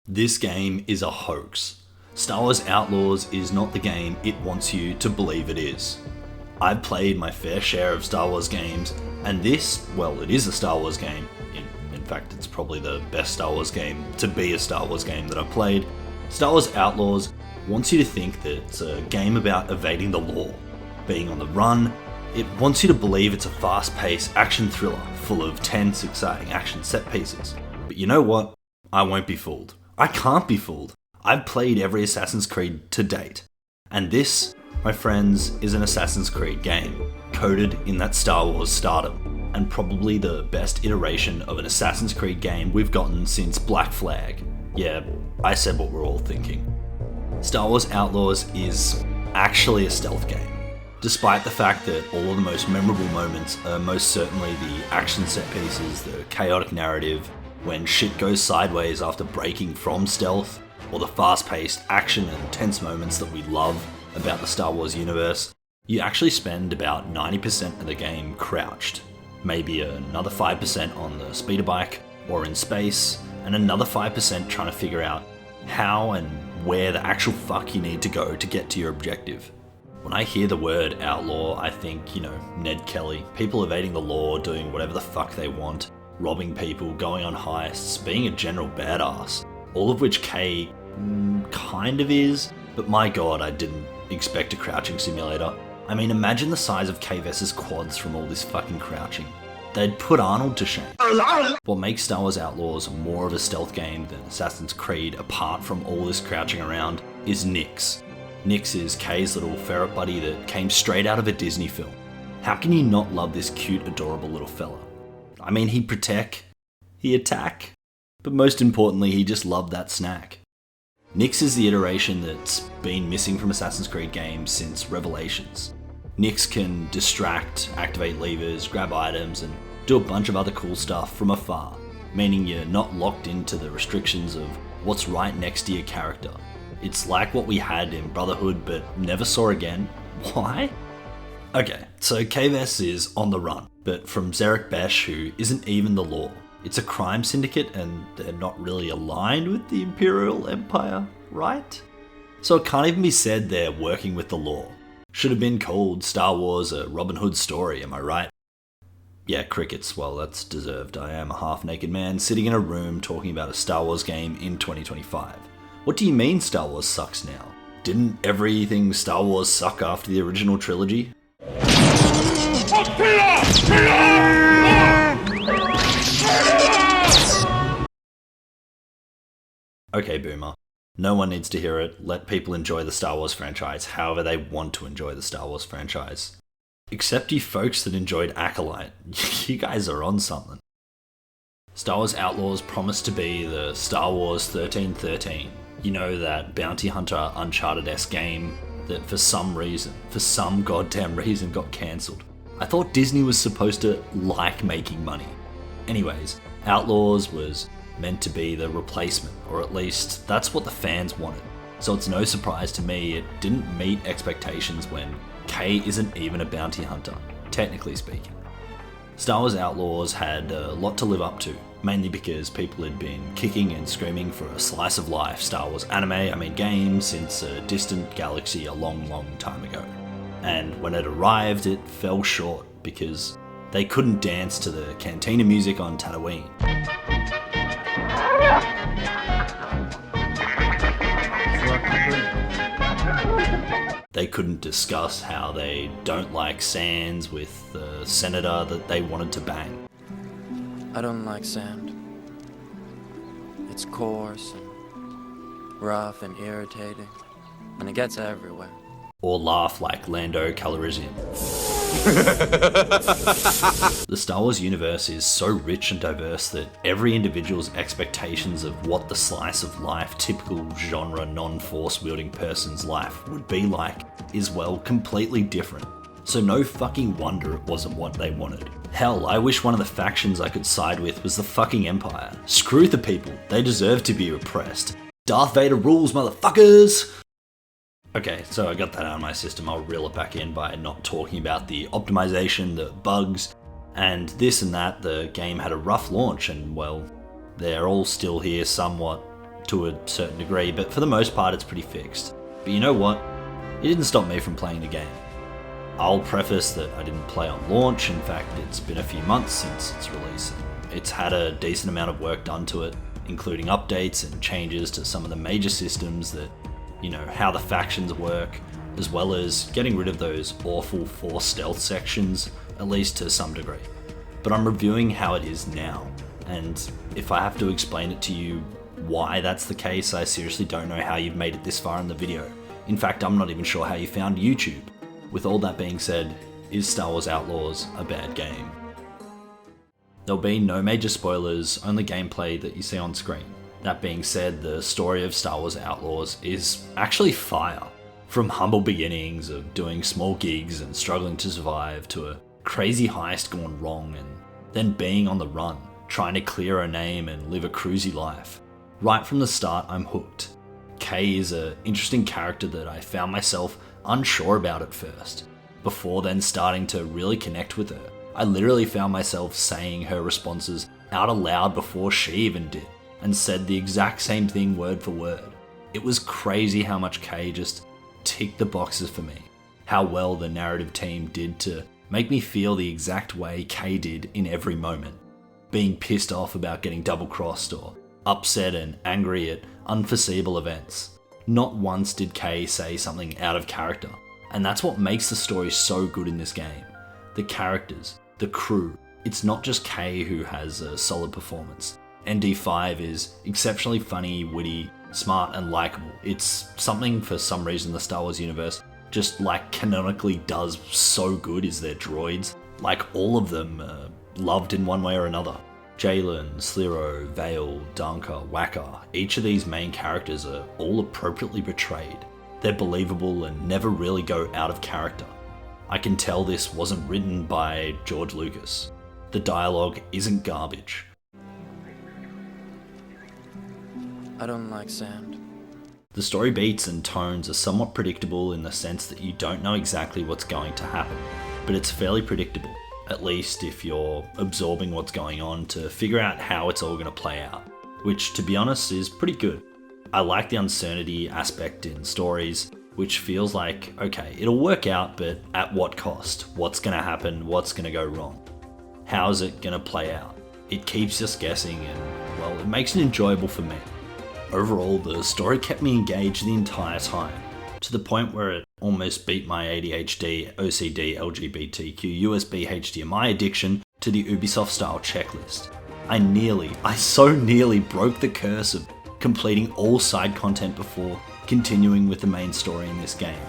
This game is a hoax. Star Wars Outlaws is not the game it wants you to believe it is. I've played my fair share of Star Wars games, and this, well, it is a Star Wars game. In fact, it's probably the best Star Wars game to be a Star Wars game that I've played. Star Wars Outlaws wants you to think that it's a game about evading the law, being on the run. It wants you to believe it's a fast-paced action thriller full of tense, exciting action set pieces. But you know what? I won't be fooled. I can't be fooled. I've played every Assassin's Creed to date. And this, my friends, is an Assassin's Creed game, coded in that Star Wars stardom, and probably the best iteration of an Assassin's Creed game we've gotten since Black Flag. Yeah, I said what we're all thinking. Star Wars Outlaws is actually a stealth game. Despite the fact that all of the most memorable moments are most certainly the action set pieces, the chaotic narrative, when shit goes sideways after breaking from stealth, or the fast-paced action and tense moments that we love about the Star Wars universe, you actually spend about 90% of the game crouched, maybe another 5% on the speeder bike or in space, and another 5% trying to figure out how and where the actual fuck you need to go to get to your objective. When I hear the word outlaw, I think, Ned Kelly, people evading the law, doing whatever the fuck they want, robbing people, going on heists, being a general badass, all of which K kind of is, but my god, I didn't expect a crouching simulator. I mean, imagine the size of K-Vess's quads from all this fucking crouching. They'd put Arnold to shame. What makes Star Wars Outlaws more of a stealth game than Assassin's Creed, apart from all this crouching around, is Nix. Nix is Kay's little ferret buddy that came straight out of a Disney film. How can you not love this cute, adorable little fella? I mean, he'd protect, he'd attack, but most importantly, he just loved that snack. Nix is the iteration that's been missing from Assassin's Creed games since Revelations. Nix can distract, activate levers, grab items, and do a bunch of other cool stuff from afar, meaning you're not locked into the restrictions of what's right next to your character. It's like what we had in Brotherhood but never saw again. Why? Okay, so K-Vess is on the run, but from Zarek Besh, who isn't even the law. It's a crime syndicate and they're not really aligned with the Imperial Empire, right? So it can't even be said they're working with the law. Should have been called Star Wars a Robin Hood story, am I right? Yeah, crickets, well that's deserved. I am a half-naked man sitting in a room talking about a Star Wars game in 2025. What do you mean Star Wars sucks now? Didn't everything Star Wars suck after the original trilogy? Okay, Boomer. No one needs to hear it. Let people enjoy the Star Wars franchise however they want to enjoy the Star Wars franchise. Except you folks that enjoyed Acolyte. You guys are on something. Star Wars Outlaws promised to be the Star Wars 1313. You know, that bounty hunter Uncharted-esque game that for some goddamn reason got cancelled. I thought Disney was supposed to like making money. Anyways, Outlaws was meant to be the replacement, or at least that's what the fans wanted. So it's no surprise to me it didn't meet expectations when Kay isn't even a bounty hunter, technically speaking. Star Wars Outlaws had a lot to live up to, mainly because people had been kicking and screaming for a slice of life Star Wars game since a distant galaxy a long, long time ago. And when it arrived, it fell short because they couldn't dance to the cantina music on Tatooine. They couldn't discuss how they don't like Sands with the senator that they wanted to bang. I don't like sand. It's coarse and rough and irritating, and it gets everywhere. Or laugh like Lando Calrissian. The Star Wars universe is so rich and diverse that every individual's expectations of what the slice of life, typical genre, non-force wielding person's life would be like is, well, completely different. So no fucking wonder it wasn't what they wanted. Hell, I wish one of the factions I could side with was the fucking Empire. Screw the people, they deserve to be oppressed. Darth Vader rules, motherfuckers! Okay, so I got that out of my system. I'll reel it back in by not talking about the optimization, the bugs, and this and that. The game had a rough launch and, well, they're all still here somewhat to a certain degree, but for the most part it's pretty fixed. But you know what? It didn't stop me from playing the game. I'll preface that I didn't play on launch. In fact, it's been a few months since its release. It's had a decent amount of work done to it, including updates and changes to some of the major systems that, how the factions work, as well as getting rid of those awful forced stealth sections, at least to some degree. But I'm reviewing how it is now, and if I have to explain it to you why that's the case, I seriously don't know how you've made it this far in the video. In fact, I'm not even sure how you found YouTube. With all that being said, is Star Wars Outlaws a bad game? There'll be no major spoilers, only gameplay that you see on screen. That being said, the story of Star Wars Outlaws is actually fire. From humble beginnings of doing small gigs and struggling to survive, to a crazy heist gone wrong and then being on the run, trying to clear a name and live a cruisy life. Right from the start, I'm hooked. Kay is an interesting character that I found myself unsure about at first, before then starting to really connect with her. I literally found myself saying her responses out aloud before she even did, and said the exact same thing word for word. It was crazy how much Kay just ticked the boxes for me, how well the narrative team did to make me feel the exact way Kay did in every moment, being pissed off about getting double-crossed or upset and angry at unforeseeable events. Not once did Kay say something out of character, and that's what makes the story so good in this game. The characters, the crew, it's not just Kay who has a solid performance. ND5 is exceptionally funny, witty, smart and likable. It's something for some reason the Star Wars universe just canonically does so good is their droids. All of them are loved in one way or another. Jalen, Sliro, Vale, Danka, Wacker, each of these main characters are all appropriately portrayed. They're believable and never really go out of character. I can tell this wasn't written by George Lucas. The dialogue isn't garbage. I don't like sand. The story beats and tones are somewhat predictable in the sense that you don't know exactly what's going to happen, but it's fairly predictable. At least if you're absorbing what's going on to figure out how it's all going to play out, which to be honest is pretty good. I like the uncertainty aspect in stories, which feels like, okay, it'll work out, but at what cost? What's going to happen? What's going to go wrong? How's it going to play out? It keeps us guessing and, well, it makes it enjoyable for me. Overall, the story kept me engaged the entire time, to the point where it almost beat my ADHD, OCD, LGBTQ, USB HDMI addiction to the Ubisoft style checklist. I so nearly broke the curse of completing all side content before continuing with the main story in this game.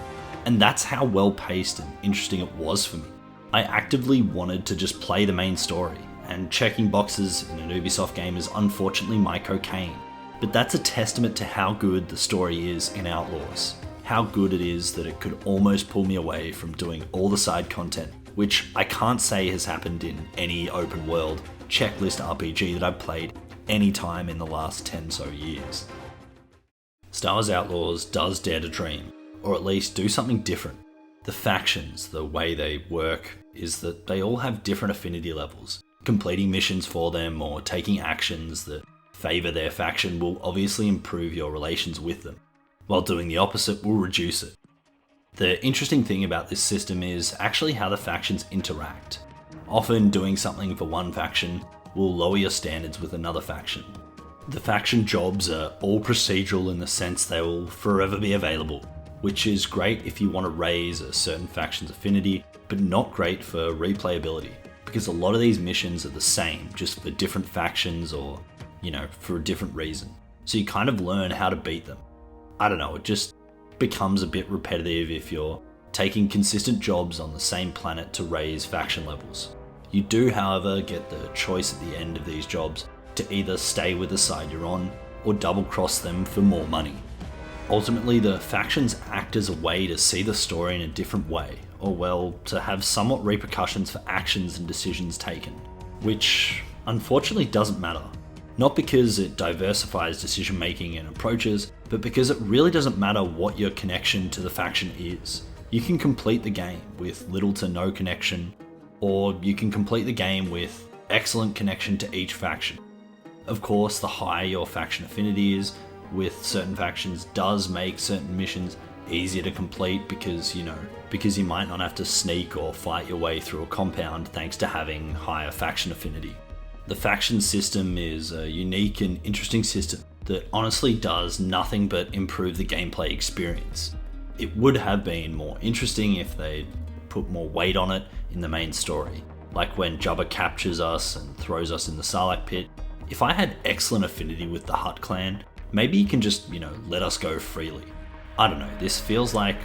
And that's how well paced and interesting it was for me. I actively wanted to just play the main story, and checking boxes in an Ubisoft game is unfortunately my cocaine. But that's a testament to how good the story is in Outlaws. How good it is that it could almost pull me away from doing all the side content, which I can't say has happened in any open world checklist RPG that I've played any time in the last 10 so years. Star Wars Outlaws does dare to dream, or at least do something different. The factions, the way they work, is that they all have different affinity levels. Completing missions for them or taking actions that favour their faction will obviously improve your relations with them, while doing the opposite will reduce it. The interesting thing about this system is actually how the factions interact. Often doing something for one faction will lower your standards with another faction. The faction jobs are all procedural in the sense they will forever be available, which is great if you want to raise a certain faction's affinity, but not great for replayability, because a lot of these missions are the same, just for different factions or, for a different reason. So you kind of learn how to beat them. I don't know, it just becomes a bit repetitive if you're taking consistent jobs on the same planet to raise faction levels. You do, however, get the choice at the end of these jobs to either stay with the side you're on or double cross them for more money. Ultimately, the factions act as a way to see the story in a different way, or well, to have somewhat repercussions for actions and decisions taken, which unfortunately doesn't matter. Not because it diversifies decision making and approaches, but because it really doesn't matter what your connection to the faction is. You can complete the game with little to no connection, or you can complete the game with excellent connection to each faction. Of course, the higher your faction affinity is, with certain factions does make certain missions easier to complete because you might not have to sneak or fight your way through a compound thanks to having higher faction affinity. The faction system is a unique and interesting system that honestly does nothing but improve the gameplay experience. It would have been more interesting if they'd put more weight on it in the main story, like when Jabba captures us and throws us in the Sarlacc pit. If I had excellent affinity with the Hutt clan, maybe you can just, let us go freely. I don't know, this feels like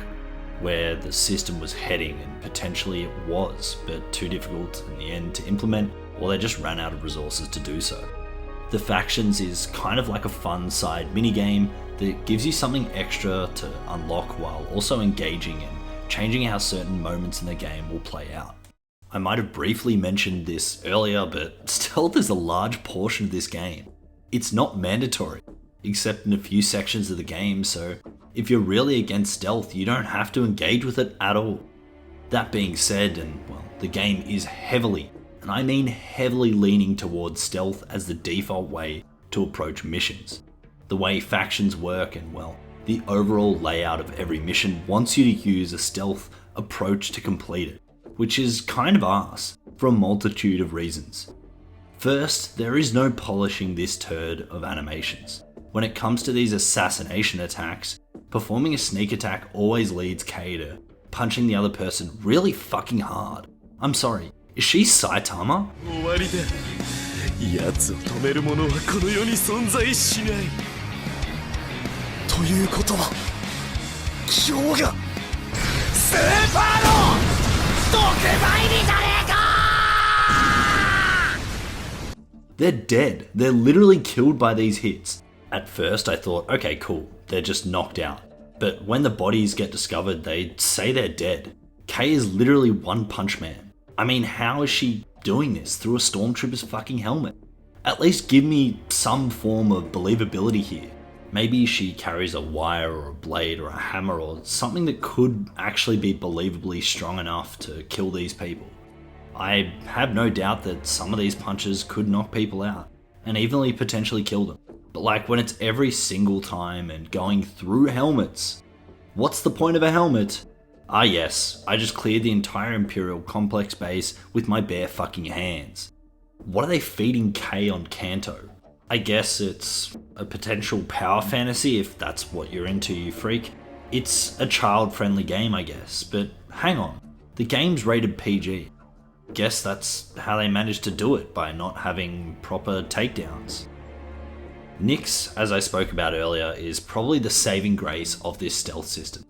where the system was heading, and potentially it was, but too difficult in the end to implement, or they just ran out of resources to do so. The factions is kind of like a fun side minigame that gives you something extra to unlock while also engaging and changing how certain moments in the game will play out. I might have briefly mentioned this earlier, but stealth is a large portion of this game. It's not mandatory, except in a few sections of the game, so if you're really against stealth, you don't have to engage with it at all. That being said, the game is heavily, and I mean heavily, leaning towards stealth as the default way to approach missions. The way factions work and, the overall layout of every mission wants you to use a stealth approach to complete it, which is kind of arse for a multitude of reasons. First, there is no polishing this turd of animations. When it comes to these assassination attacks, performing a sneak attack always leads Kay to punching the other person really fucking hard. I'm sorry, is she Saitama? 終わりだ。奴を止める者はこの世に存在しない。ということは、今日がスーパーの特売日じゃねえか! They're dead. They're literally killed by these hits. At first I thought, okay, cool, they're just knocked out. But when the bodies get discovered, they say they're dead. Kay is literally One Punch Man. I mean, how is she doing this through a stormtrooper's fucking helmet? At least give me some form of believability here. Maybe she carries a wire or a blade or a hammer or something that could actually be believably strong enough to kill these people. I have no doubt that some of these punches could knock people out and evenly potentially kill them. But when it's every single time and going through helmets, what's the point of a helmet? Ah yes, I just cleared the entire Imperial complex base with my bare fucking hands. What are they feeding Kay on Kanto? I guess it's a potential power fantasy if that's what you're into, you freak. It's a child-friendly game, I guess, but hang on, the game's rated PG. Guess that's how they managed to do it, by not having proper takedowns. Nyx, as I spoke about earlier, is probably the saving grace of this stealth system.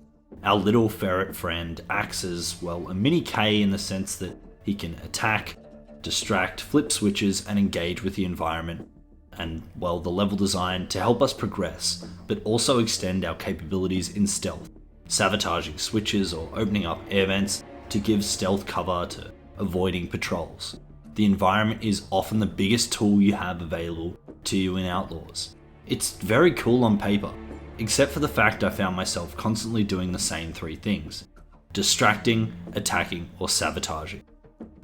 Our little ferret friend acts as, a mini Kay in the sense that he can attack, distract, flip switches, and engage with the environment, and, the level design to help us progress, but also extend our capabilities in stealth, sabotaging switches or opening up air vents to give stealth cover to avoiding patrols. The environment is often the biggest tool you have available to you in Outlaws. It's very cool on paper, except for the fact I found myself constantly doing the same three things: distracting, attacking, or sabotaging.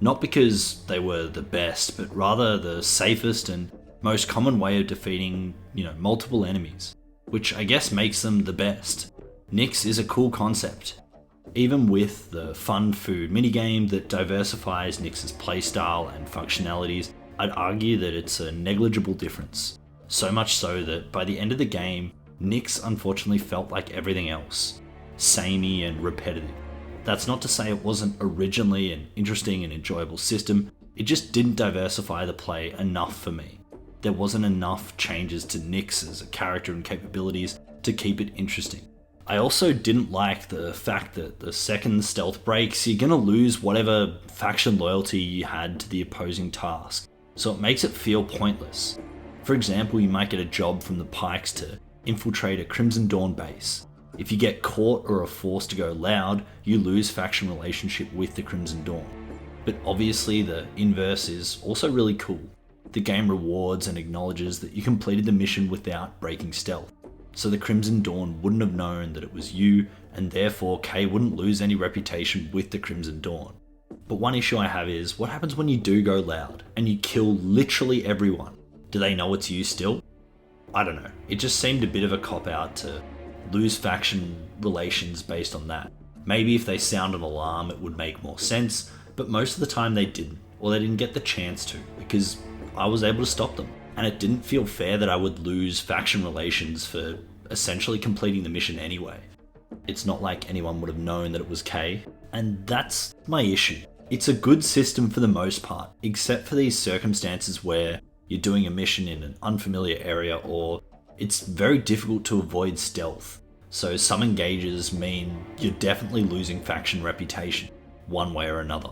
Not because they were the best, but rather the safest and most common way of defeating, multiple enemies, which I guess makes them the best. Nyx is a cool concept. Even with the fun food minigame that diversifies Nyx's playstyle and functionalities, I'd argue that it's a negligible difference. So much so that by the end of the game, Nyx unfortunately felt like everything else, samey and repetitive. That's not to say it wasn't originally an interesting and enjoyable system, it just didn't diversify the play enough for me. There wasn't enough changes to Nyx as a character and capabilities to keep it interesting. I also didn't like the fact that the second stealth breaks, you're gonna lose whatever faction loyalty you had to the opposing task, so it makes it feel pointless. For example, you might get a job from the Pikes to infiltrate a Crimson Dawn base. If you get caught or are forced to go loud, you lose faction relationship with the Crimson Dawn. But obviously the inverse is also really cool. The game rewards and acknowledges that you completed the mission without breaking stealth, so the Crimson Dawn wouldn't have known that it was you, and therefore Kay wouldn't lose any reputation with the Crimson Dawn. But one issue I have is, what happens when you do go loud, and you kill literally everyone? Do they know it's you still? I don't know, it just seemed a bit of a cop-out to lose faction relations based on that. Maybe if they sound an alarm it would make more sense, but most of the time they didn't, or they didn't get the chance to, because I was able to stop them. And it didn't feel fair that I would lose faction relations for essentially completing the mission anyway. It's not like anyone would have known that it was K, and that's my issue. It's a good system for the most part, except for these circumstances where you're doing a mission in an unfamiliar area or it's very difficult to avoid stealth. So some engages mean you're definitely losing faction reputation, one way or another.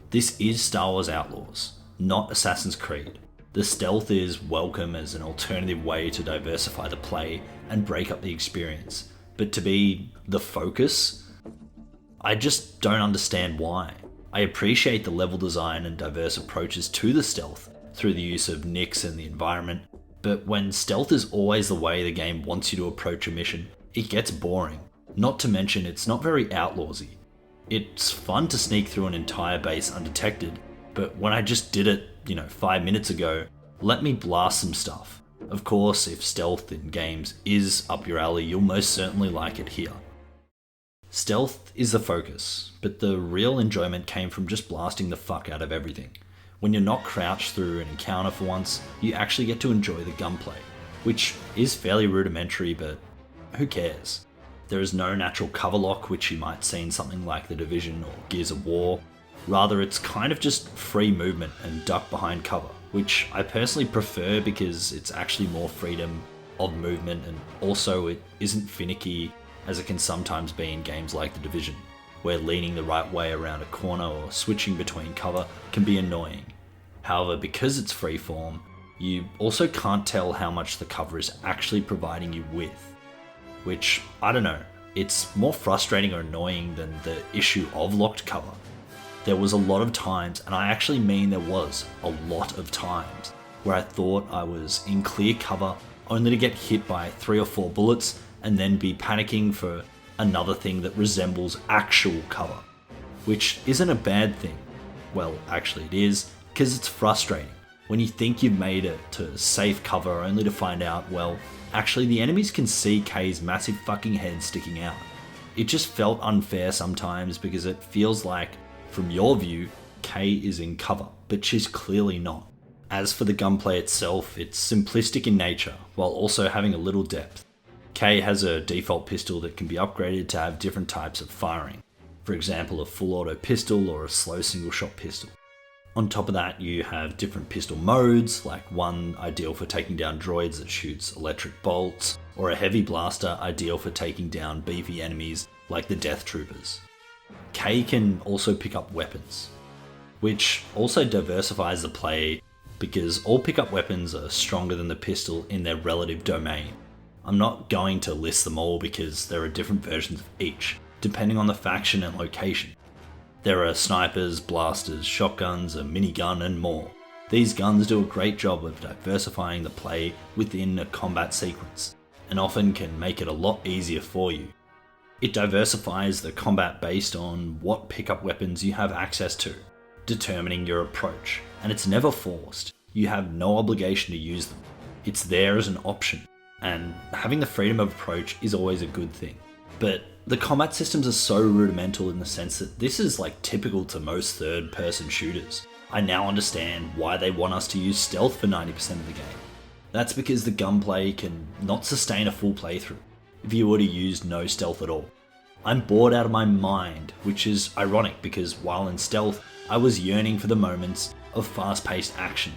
This is Star Wars Outlaws, not Assassin's Creed. The stealth is welcome as an alternative way to diversify the play and break up the experience, but to be the focus, I just don't understand why. I appreciate the level design and diverse approaches to the stealth through the use of nicks and the environment, but when stealth is always the way the game wants you to approach a mission, it gets boring. Not to mention it's not very Outlawsy. It's fun to sneak through an entire base undetected, but when I just did it, 5 minutes ago, let me blast some stuff. Of course, if stealth in games is up your alley, you'll most certainly like it here. Stealth is the focus, but the real enjoyment came from just blasting the fuck out of everything. When you're not crouched through an encounter for once, you actually get to enjoy the gunplay, which is fairly rudimentary, but who cares? There is no natural cover lock, which you might see in something like The Division or Gears of War. Rather, it's kind of just free movement and duck behind cover, which I personally prefer because it's actually more freedom of movement, and also it isn't finicky as it can sometimes be in games like The Division, where leaning the right way around a corner or switching between cover can be annoying. However, because it's freeform, you also can't tell how much the cover is actually providing you with, which, I don't know, it's more frustrating or annoying than the issue of locked cover. There was a lot of times, and I actually mean there was a lot of times, where I thought I was in clear cover only to get hit by 3 or 4 bullets and then be panicking for another thing that resembles actual cover, which isn't a bad thing. Well, actually it is, because it's frustrating when you think you've made it to safe cover only to find out, well, actually the enemies can see Kay's massive fucking head sticking out. It just felt unfair sometimes because it feels like, from your view, Kay is in cover, but she's clearly not. As for the gunplay itself, it's simplistic in nature, while also having a little depth. Kay has a default pistol that can be upgraded to have different types of firing. For example, a full auto pistol or a slow single shot pistol. On top of that, you have different pistol modes, like one ideal for taking down droids that shoots electric bolts, or a heavy blaster ideal for taking down beefy enemies like the Death Troopers. Kay can also pick up weapons, which also diversifies the play because all pickup weapons are stronger than the pistol in their relative domain. I'm not going to list them all because there are different versions of each, depending on the faction and location. There are snipers, blasters, shotguns, a minigun, and more. These guns do a great job of diversifying the play within a combat sequence, and often can make it a lot easier for you. It diversifies the combat based on what pickup weapons you have access to, determining your approach, and it's never forced. You have no obligation to use them. It's there as an option, and having the freedom of approach is always a good thing. But the combat systems are so rudimental in the sense that this is like typical to most third-person shooters. I now understand why they want us to use stealth for 90% of the game. That's because the gunplay can not sustain a full playthrough if you were to use no stealth at all. I'm bored out of my mind, which is ironic because while in stealth, I was yearning for the moments of fast-paced action.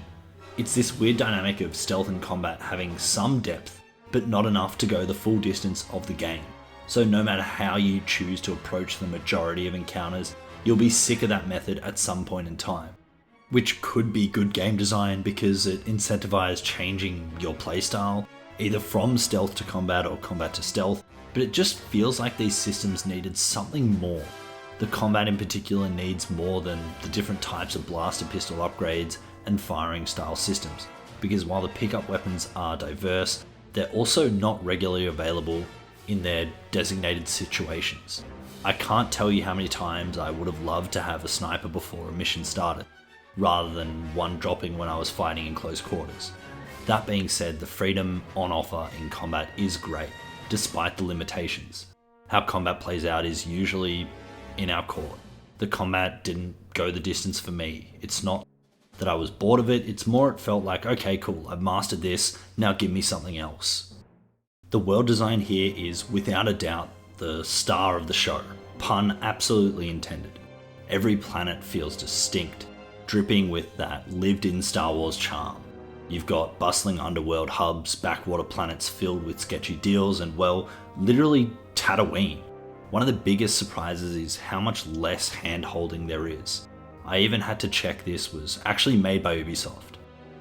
It's this weird dynamic of stealth and combat having some depth, but not enough to go the full distance of the game. So no matter how you choose to approach the majority of encounters, you'll be sick of that method at some point in time. Which could be good game design because it incentivizes changing your playstyle, either from stealth to combat or combat to stealth, but it just feels like these systems needed something more. The combat in particular needs more than the different types of blaster pistol upgrades and firing style systems, because while the pickup weapons are diverse, they're also not regularly available in their designated situations. I can't tell you how many times I would have loved to have a sniper before a mission started, rather than one dropping when I was fighting in close quarters. That being said, the freedom on offer in combat is great, despite the limitations. How combat plays out is usually in our court. The combat didn't go the distance for me. It's not that I was bored of it, it's more it felt like, okay cool, I've mastered this, now give me something else. The world design here is without a doubt the star of the show, pun absolutely intended. Every planet feels distinct, dripping with that lived-in Star Wars charm. You've got bustling underworld hubs, backwater planets filled with sketchy deals, and well, literally Tatooine. One of the biggest surprises is how much less hand-holding there is. I even had to check this was actually made by Ubisoft.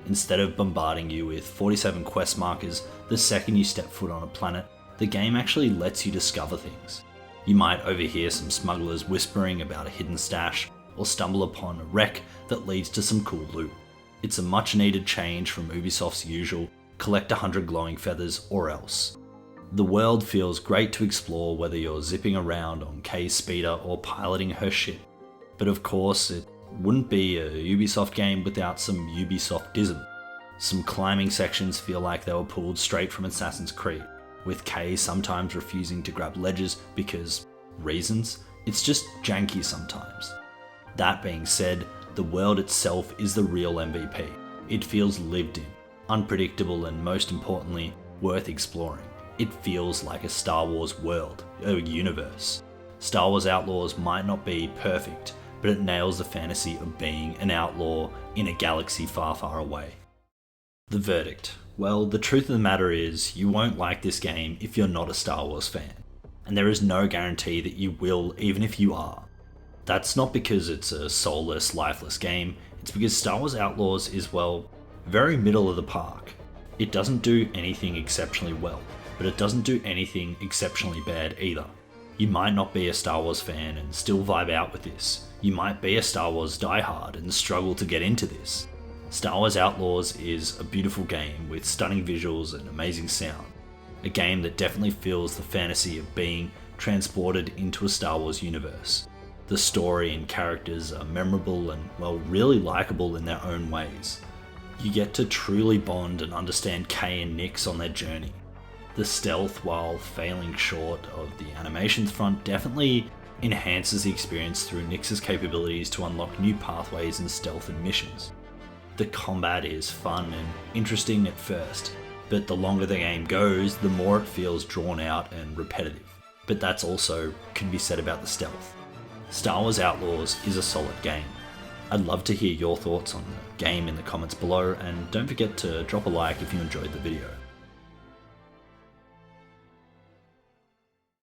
Instead of bombarding you with 47 quest markers the second you step foot on a planet, the game actually lets you discover things. You might overhear some smugglers whispering about a hidden stash, or stumble upon a wreck that leads to some cool loot. It's a much needed change from Ubisoft's usual collect 100 glowing feathers or else. The world feels great to explore whether you're zipping around on Kay's speeder or piloting her ship. But of course, it wouldn't be a Ubisoft game without some Ubisoftism. Some climbing sections feel like they were pulled straight from Assassin's Creed, with Kay sometimes refusing to grab ledges because reasons. It's just janky sometimes. That being said, the world itself is the real MVP. It feels lived in, unpredictable, and most importantly, worth exploring. It feels like a Star Wars world, a universe. Star Wars Outlaws might not be perfect, but it nails the fantasy of being an outlaw in a galaxy far, far away. The verdict. Well, the truth of the matter is, you won't like this game if you're not a Star Wars fan. And there is no guarantee that you will, even if you are. That's not because it's a soulless, lifeless game, it's because Star Wars Outlaws is, well, very middle of the park. It doesn't do anything exceptionally well, but it doesn't do anything exceptionally bad either. You might not be a Star Wars fan and still vibe out with this. You might be a Star Wars diehard and struggle to get into this. Star Wars Outlaws is a beautiful game with stunning visuals and amazing sound. A game that definitely feels the fantasy of being transported into a Star Wars universe. The story and characters are memorable and, well, really likeable in their own ways. You get to truly bond and understand Kay and Nix on their journey. The stealth, while failing short of the animations front, definitely enhances the experience through Nix's capabilities to unlock new pathways in stealth and missions. The combat is fun and interesting at first, but the longer the game goes, the more it feels drawn out and repetitive. But that's also can be said about the stealth. Star Wars Outlaws is a solid game. I'd love to hear your thoughts on the game in the comments below, and don't forget to drop a like if you enjoyed the video.